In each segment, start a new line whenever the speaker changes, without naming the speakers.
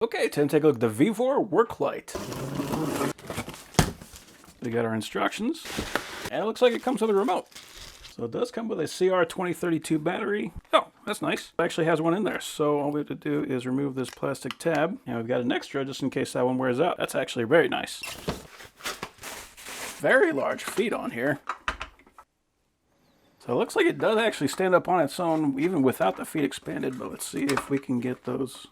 Okay, time to take a look at the VEVOR work light. We got our instructions, and it looks like it comes with a remote. So it does come with a CR2032 battery. Oh, that's nice. It actually has one in there. So all we have to do is remove this plastic tab, and we've got an extra just in case that one wears out. That's actually very nice. Very large feet on here. So it looks like it does actually stand up on its own, even without the feet expanded, but let's see if we can get those.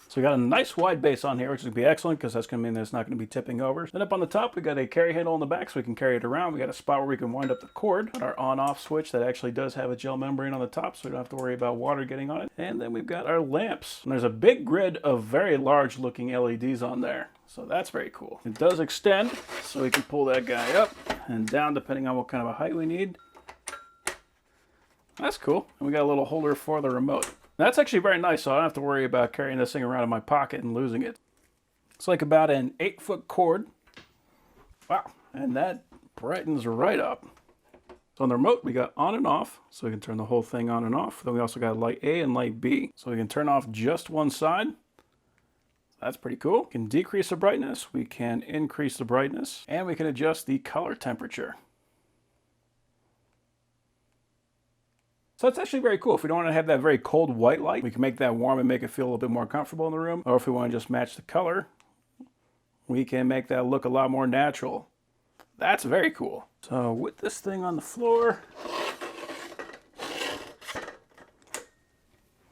So we got a nice wide base on here, which is going to be excellent because that's going to mean that it's not going to be tipping over. Then up on the top, we got a carry handle in the back so we can carry it around. We got a spot where we can wind up the cord. Got our on-off switch that actually does have a gel membrane on the top, so we don't have to worry about water getting on it. And then we've got our lamps. And there's a big grid of very large looking LEDs on there. So that's very cool. It does extend, so we can pull that guy up and down depending on what kind of a height we need. That's cool. And we got a little holder for the remote. That's actually very nice, so I don't have to worry about carrying this thing around in my pocket and losing it. It's like about an 8-foot cord. Wow, and that brightens right up. So on the remote, we got on and off, so we can turn the whole thing on and off. Then we also got light A and light B, so we can turn off just one side. That's pretty cool. We can decrease the brightness, we can increase the brightness, and we can adjust the color temperature. So it's actually very cool. If we don't want to have that very cold white light, we can make that warm and make it feel a little bit more comfortable in the room. Or if we want to just match the color, we can make that look a lot more natural. That's very cool. So with this thing on the floor,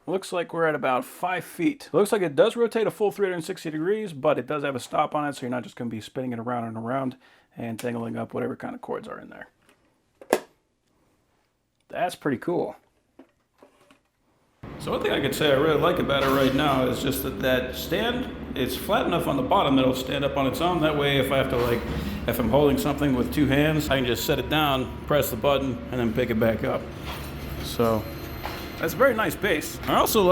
looks like we're at about 5 feet. It looks like it does rotate a full 360 degrees, but it does have a stop on it, so you're not just going to be spinning it around and around and tangling up whatever kind of cords are in there. That's pretty cool. So one thing I could say I really like about it right now is just that stand, it's flat enough on the bottom that it'll stand up on its own. That way if I have to if I'm holding something with 2 hands, I can just set it down, press the button, and then pick it back up. So that's a very nice base. I also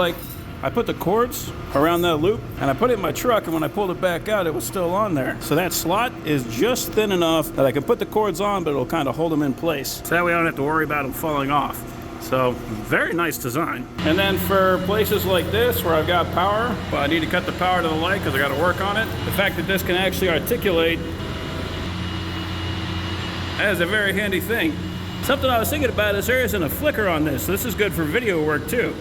I put the cords around that loop and I put it in my truck, and when I pulled it back out, it was still on there. So that slot is just thin enough that I can put the cords on, but it'll kind of hold them in place. So that way I don't have to worry about them falling off. So very nice design. And then for places like this where I've got power, but I need to cut the power to the light because I got to work on it, the fact that this can actually articulate, that is a very handy thing. Something I was thinking about is there isn't a flicker on this, so this is good for video work too.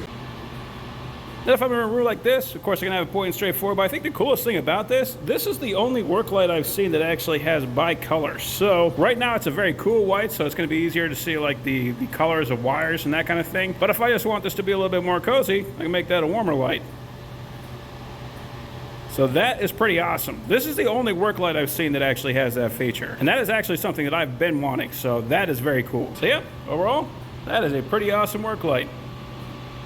Then if I'm in a room like this, of course I can have it pointing straight forward, but I think the coolest thing about this is the only work light I've seen that actually has bicolor. So right now it's a very cool white, so it's going to be easier to see like the colors of wires and that kind of thing. But if I just want this to be a little bit more cozy, I can make that a warmer light. So that is pretty awesome. This is the only work light I've seen that actually has that feature. And that is actually something that I've been wanting, so that is very cool. So yeah, overall, that is a pretty awesome work light.